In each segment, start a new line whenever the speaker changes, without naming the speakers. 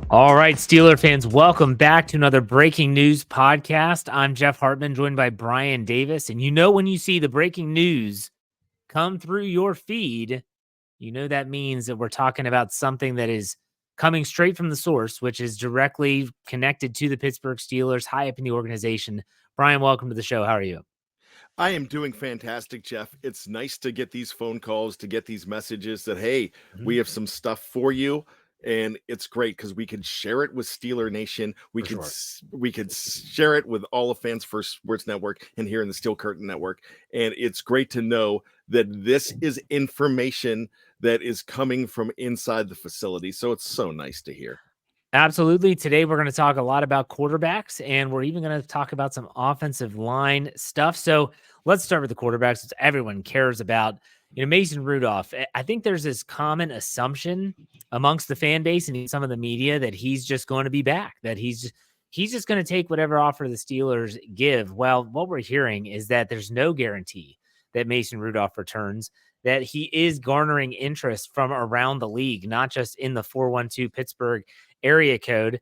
All right, Steeler fans, welcome back to another breaking news podcast. I'm Jeff Hartman, joined by Bryan Davis. And when you see the breaking news come through your feed, that means that we're talking about something that is coming straight from the source, which is directly connected to the Pittsburgh Steelers, high up in the organization. Bryan, welcome to the show. How are you?
I am doing fantastic, Jeff. It's nice to get these phone calls, to get these messages that, hey, we
Mhm.
have some stuff for you. And it's great because we can share it with Steeler Nation. We
For
could
sure.
we could share it with all of Fans First Sports Network and here in the Steel Curtain Network. And it's great to know that this is information that is coming from inside the facility. So it's so nice to hear.
Absolutely. Today, we're going to talk a lot about quarterbacks, and we're even going to talk about some offensive line stuff. So let's start with the quarterbacks, which everyone cares about. Mason Rudolph. I think there's this common assumption amongst the fan base and some of the media that he's just going to be back, that he's just going to take whatever offer the Steelers give. Well, what we're hearing is that there's no guarantee that Mason Rudolph returns, that he is garnering interest from around the league, not just in the 412 Pittsburgh area code.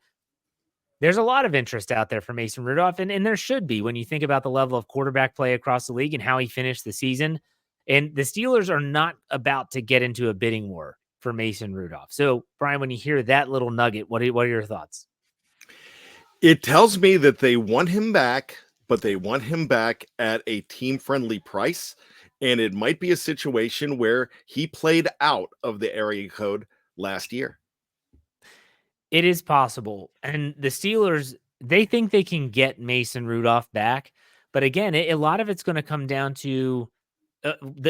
There's a lot of interest out there for Mason Rudolph, and there should be when you think about the level of quarterback play across the league and how he finished the season. And the Steelers are not about to get into a bidding war for Mason Rudolph. So, Bryan, when you hear that little nugget, what are your thoughts?
It tells me that they want him back, but they want him back at a team-friendly price. And it might be a situation where he played out of the area code last year.
It is possible. And the Steelers, they think they can get Mason Rudolph back. But again, a lot of it's going to come down to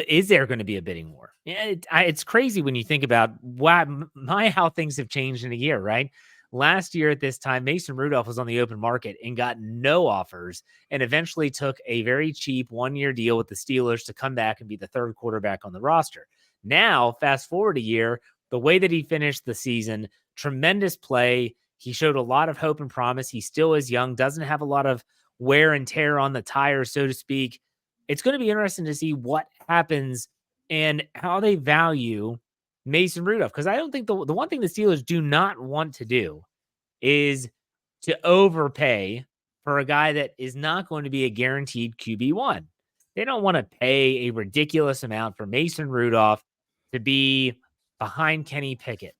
is there going to be a bidding war? Yeah, it's crazy when you think about how things have changed in a year, right? Last year at this time, Mason Rudolph was on the open market and got no offers, and eventually took a very cheap 1-year deal with the Steelers to come back and be the third quarterback on the roster. Now, fast forward a year, the way that he finished the season, tremendous play. He showed a lot of hope and promise. He still is young, doesn't have a lot of wear and tear on the tires, so to speak. It's going to be interesting to see what happens and how they value Mason Rudolph. Because I don't think the one thing the Steelers do not want to do is to overpay for a guy that is not going to be a guaranteed QB1. They don't want to pay a ridiculous amount for Mason Rudolph to be behind Kenny Pickett.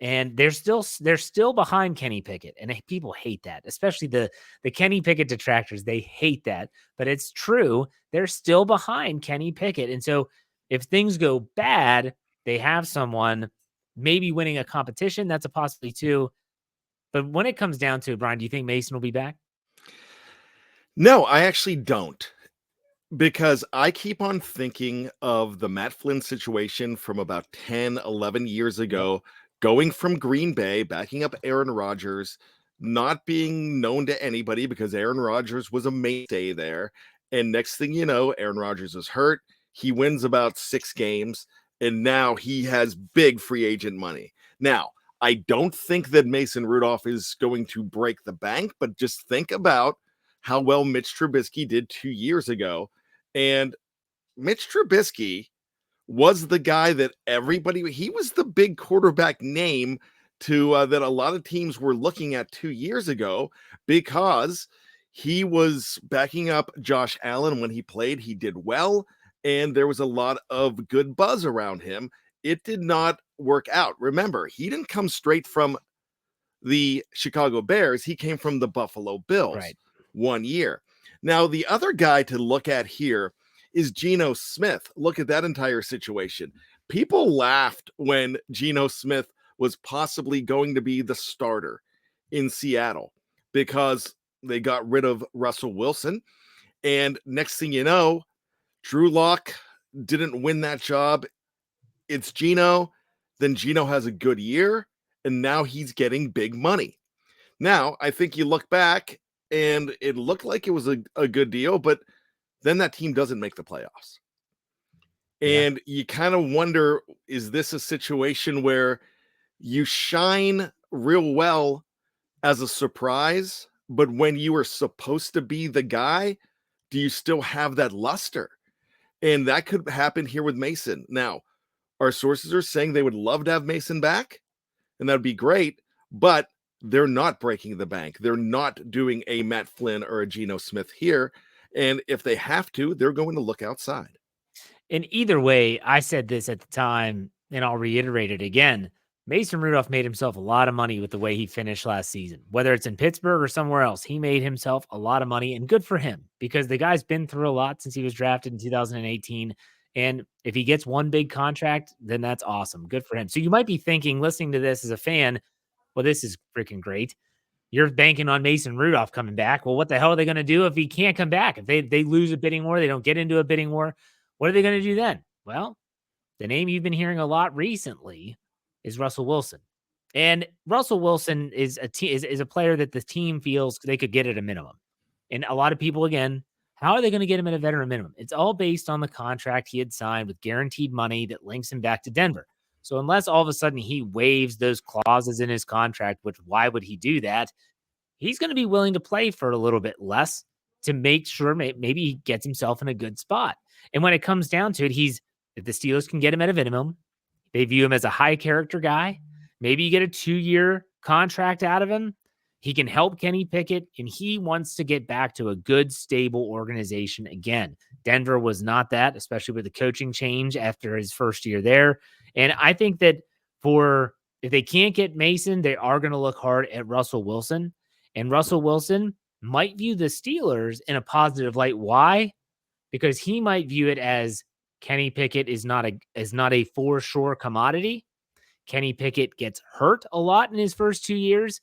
And they're still behind Kenny Pickett, and people hate that, especially the Kenny Pickett detractors. They hate that, but it's true. They're still behind Kenny Pickett, and so if things go bad, they have someone maybe winning a competition. That's a possibility too. But when it comes down to it, Bryan, do you think Mason will be back?
No, I actually don't. Because I keep on thinking of the Matt Flynn situation from about 10, 11 years
Yep.
ago, going from Green Bay, backing up Aaron Rodgers, not being known to anybody because Aaron Rodgers was a mainstay there. And next thing you know, Aaron Rodgers is hurt. He wins about 6 games, and now he has big free agent money. Now, I don't think that Mason Rudolph is going to break the bank, but just think about how well Mitch Trubisky did 2 years ago. And Mitch Trubisky was the guy that he was the big quarterback name to that a lot of teams were looking at 2 years ago because he was backing up Josh Allen when he played. He did well, and there was a lot of good buzz around him. It did not work out. Remember, he didn't come straight from the Chicago Bears. He came from the Buffalo Bills
Right.
1 year. Now, the other guy to look at here is Geno Smith. Look at that entire situation. People laughed when Geno Smith was possibly going to be the starter in Seattle because they got rid of Russell Wilson. And next thing you know, Drew Lock didn't win that job. It's Geno. Then Geno has a good year, and now he's getting big money. Now, I think you look back and it looked like it was a good deal, but then that team doesn't make the playoffs.
Yeah.
And you kind of wonder, is this a situation where you shine real well as a surprise, but when you were supposed to be the guy, do you still have that luster? And that could happen here with Mason. Now, our sources are saying they would love to have Mason back, and that would be great. But they're not breaking the bank. They're not doing a Matt Flynn or a Geno Smith here. And if they have to, they're going to look outside.
And either way, I said this at the time, and I'll reiterate it again. Mason Rudolph made himself a lot of money with the way he finished last season. Whether it's in Pittsburgh or somewhere else, he made himself a lot of money, and good for him because the guy's been through a lot since he was drafted in 2018. And if he gets one big contract, then that's awesome. Good for him. So you might be thinking, listening to this as a fan, well, this is freaking great. You're banking on Mason Rudolph coming back. Well, what the hell are they going to do if he can't come back? If they lose a bidding war, they don't get into a bidding war, what are they going to do then? Well, the name you've been hearing a lot recently is Russell Wilson. And Russell Wilson is a player that the team feels they could get at a minimum. And a lot of people, again, how are they going to get him at a veteran minimum? It's all based on the contract he had signed with guaranteed money that links him back to Denver. So unless all of a sudden he waives those clauses in his contract, which why would he do that? He's going to be willing to play for a little bit less to make sure maybe he gets himself in a good spot. And when it comes down to it, if the Steelers can get him at a minimum, they view him as a high character guy. Maybe you get a 2-year contract out of him. He can help Kenny Pickett, and he wants to get back to a good, stable organization again. Denver was not that, especially with the coaching change after his first year there. And I think that if they can't get Mason, they are going to look hard at Russell Wilson. And Russell Wilson might view the Steelers in a positive light. Why? Because he might view it as Kenny Pickett is not a for sure commodity. Kenny Pickett gets hurt a lot in his first 2 years.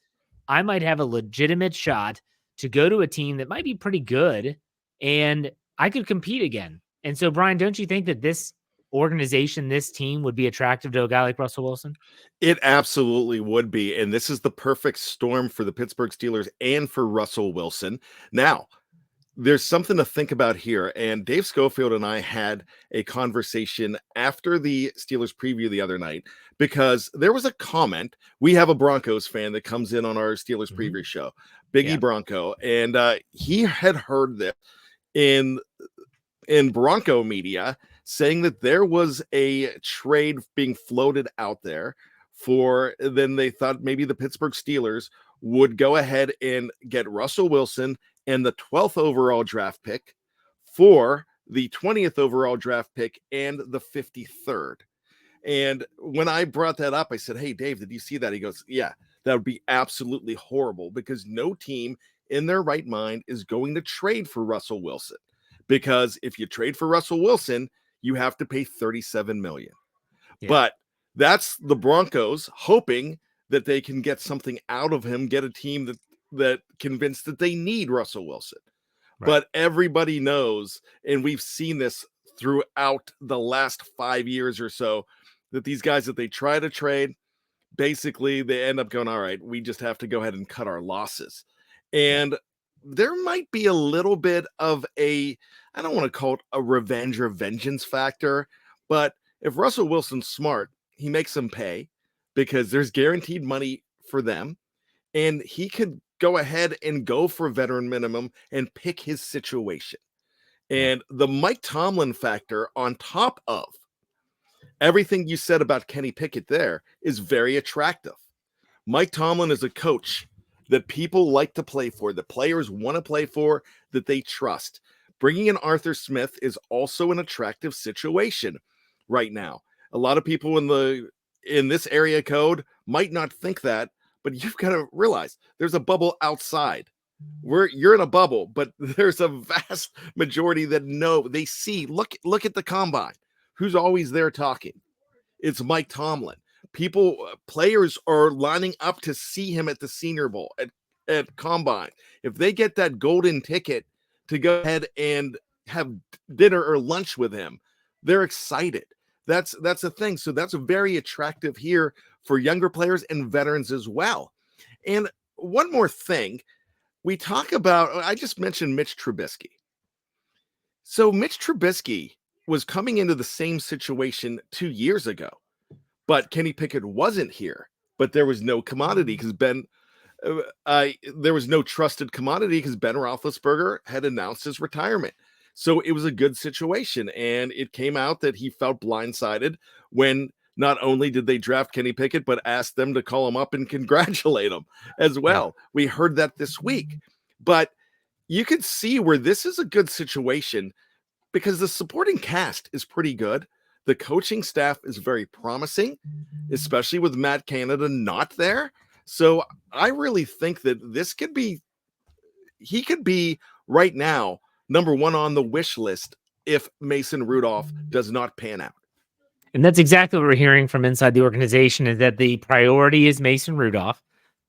I might have a legitimate shot to go to a team that might be pretty good and I could compete again. And so, Bryan, don't you think that this organization, this team would be attractive to a guy like Russell Wilson?
It absolutely would be. And this is the perfect storm for the Pittsburgh Steelers and for Russell Wilson. Now, there's something to think about here. And Dave Schofield and I had a conversation after the Steelers preview the other night because there was a comment. We have a Broncos fan that comes in on our Steelers preview show, Biggie Bronco, and he had heard this in Bronco media saying that there was a trade being floated out there for, then they thought maybe the Pittsburgh Steelers would go ahead and get Russell Wilson and the 12th overall draft pick for the 20th overall draft pick and the 53rd. And when I brought that up, I said, "Hey, Dave, did you see that?" He goes, "Yeah, that would be absolutely horrible because no team in their right mind is going to trade for Russell Wilson. Because if you trade for Russell Wilson, you have to pay $37 million." Yeah. But that's the Broncos hoping that they can get something out of him, get a team that convinced that they need Russell Wilson. Right. But everybody knows, and we've seen this throughout the last 5 years or so, that these guys that they try to trade, basically they end up going, all right, we just have to go ahead and cut our losses. And there might be a little bit of I don't want to call it a revenge or vengeance factor, but if Russell Wilson's smart, he makes them pay because there's guaranteed money for them. And he could go ahead and go for veteran minimum and pick his situation. And the Mike Tomlin factor on top of everything you said about Kenny Pickett there is very attractive. Mike Tomlin is a coach that people like to play for, that players want to play for, that they trust. Bringing in Arthur Smith is also an attractive situation right now. A lot of people in this area code might not think that, but you've got to realize there's a bubble outside. You're in a bubble, but there's a vast majority that know, they see, look at the combine. Who's always there talking? It's Mike Tomlin. Players are lining up to see him at the Senior Bowl, at combine. If they get that golden ticket to go ahead and have dinner or lunch with him, they're excited. That's a thing. So that's very attractive here for younger players and veterans as well. And one more thing, I just mentioned Mitch Trubisky. So Mitch Trubisky was coming into the same situation 2 years ago, but Kenny Pickett wasn't here. But there was no commodity because there was no trusted commodity because Ben Roethlisberger had announced his retirement. So it was a good situation, and it came out that he felt blindsided when not only did they draft Kenny Pickett, but asked them to call him up and congratulate him as
Yeah.
well. We heard that this week. But you can see where this is a good situation because the supporting cast is pretty good. The coaching staff is very promising, especially with Matt Canada not there. So I really think that he could be right now number one on the wish list if Mason Rudolph does not pan out.
And that's exactly what we're hearing from inside the organization is that the priority is Mason Rudolph.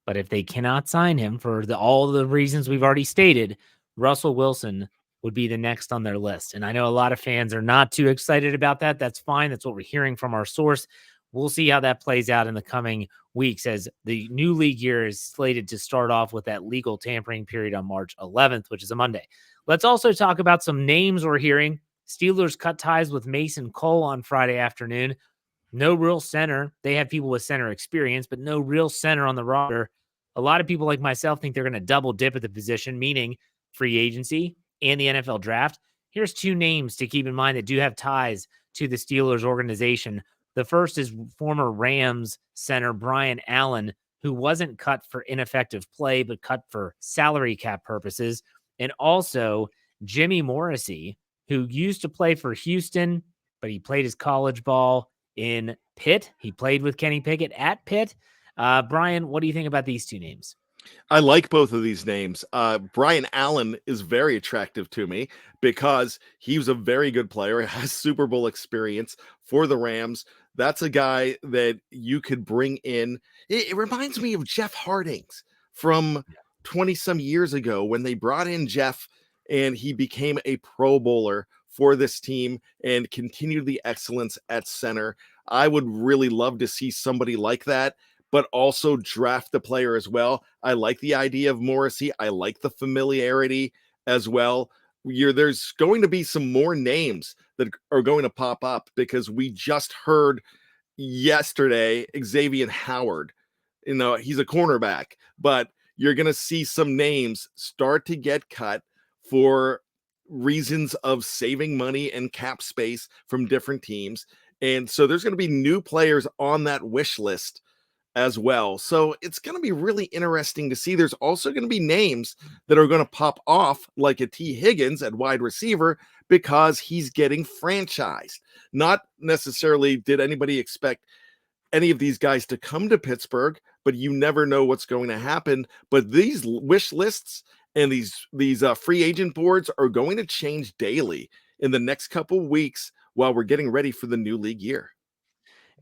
But if they cannot sign him for all the reasons we've already stated, Russell Wilson would be the next on their list. And I know a lot of fans are not too excited about that. That's fine. That's what we're hearing from our source. We'll see how that plays out in the coming weeks as the new league year is slated to start off with that legal tampering period on March 11th, which is a Monday. Let's also talk about some names we're hearing. Steelers cut ties with Mason Cole on Friday afternoon. No real center. They have people with center experience, but no real center on the roster. A lot of people like myself think they're going to double dip at the position, meaning free agency and the NFL draft. Here's two names to keep in mind that do have ties to the Steelers organization. The first is former Rams center Bryan Allen, who wasn't cut for ineffective play, but cut for salary cap purposes. And also Jimmy Morrissey, who used to play for Houston, but he played his college ball in Pitt. He played with Kenny Pickett at Pitt. Bryan, what do you think about these two names?
I like both of these names. Bryan Allen is very attractive to me because he was a very good player, has Super Bowl experience for the Rams. That's a guy that you could bring in. It reminds me of Jeff Hardings from 20 some years ago when they brought in Jeff and he became a Pro Bowler for this team and continued the excellence at center. I would really love to see somebody like that, but also draft the player as well. I like the idea of Morrissey. I like the familiarity as well. There's going to be some more names that are going to pop up because we just heard yesterday Xavier Howard. He's a cornerback, but you're going to see some names start to get cut for reasons of saving money and cap space from different teams. And so there's going to be new players on that wish list as well. So it's going to be really interesting to see. There's also going to be names that are going to pop off, like a T. Higgins at wide receiver, because he's getting franchised. Not necessarily did anybody expect any of these guys to come to Pittsburgh, but you never know what's going to happen. But these wish lists and these free agent boards are going to change daily in the next couple weeks while we're getting ready for the new league year.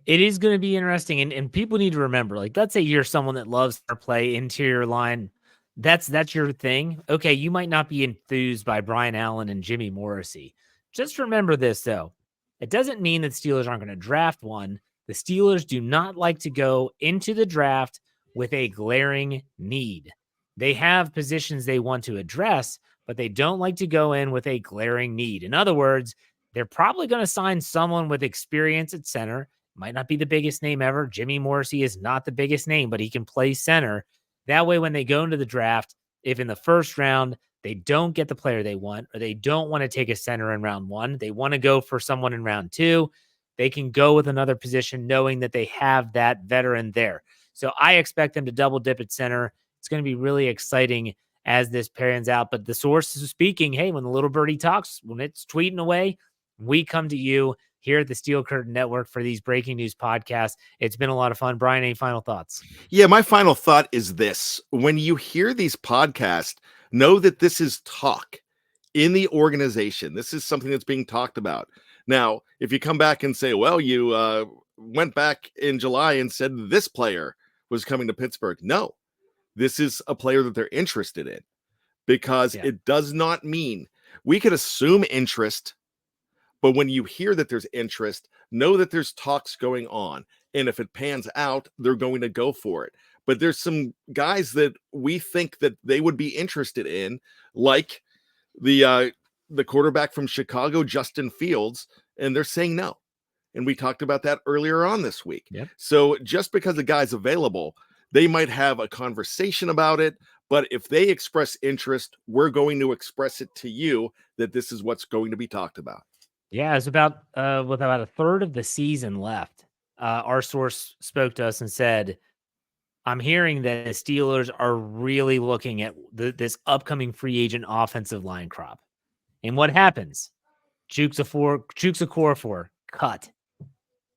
It is going to be interesting, and people need to remember, like, let's say you're someone that loves to play interior line. That's your thing. Okay, you might not be enthused by Bryan Allen and Jimmy Morrissey. Just remember this, though. It doesn't mean that Steelers aren't going to draft one. The Steelers do not like to go into the draft with a glaring need. They have positions they want to address, but they don't like to go in with a glaring need. In other words, they're probably going to sign someone with experience at center. Might not be the biggest name ever. Jimmy Morrissey is not the biggest name, but he can play center. That way, when they go into the draft, if in the first round they don't get the player they want, or they don't want to take a center in round one, they want to go for someone in round two, they can go with another position knowing that they have that veteran there. So I expect them to double dip at center. It's going to be really exciting as this pans out. But the source is speaking, hey, when the little birdie talks, when it's tweeting away, we come to you here at the Steel Curtain Network for these breaking news podcasts. It's been a lot of fun. Bryan, any final thoughts?
Yeah, my final thought is this. When you hear these podcasts, know that this is talk in the organization. This is something that's being talked about. Now, if you come back and say, well, you went back in July and said this player was coming to Pittsburgh. No, this is a player that they're interested in because it does not mean we could assume interest. But when you hear that there's interest, know that there's talks going on. And if it pans out, they're going to go for it. But there's some guys that we think that they would be interested in, like the quarterback from Chicago, Justin Fields, and they're saying no. And we talked about that earlier on this week.
Yep.
So just because the guy's available, they might have a conversation about it. But if they express interest, we're going to express it to you that this is what's going to be talked about.
Yeah, it's about with about a third of the season left. our source spoke to us and said, I'm hearing that the Steelers are really looking at this upcoming free agent offensive line crop. And what happens? Chukes Okorafor, cut.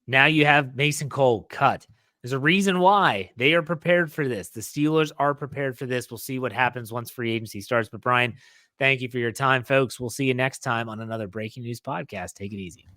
Now you have Mason Cole, cut. There's a reason why they are prepared for this. The Steelers are prepared for this. We'll see what happens once free agency starts. But Bryan, thank you for your time, folks. We'll see you next time on another Breaking News podcast. Take it easy.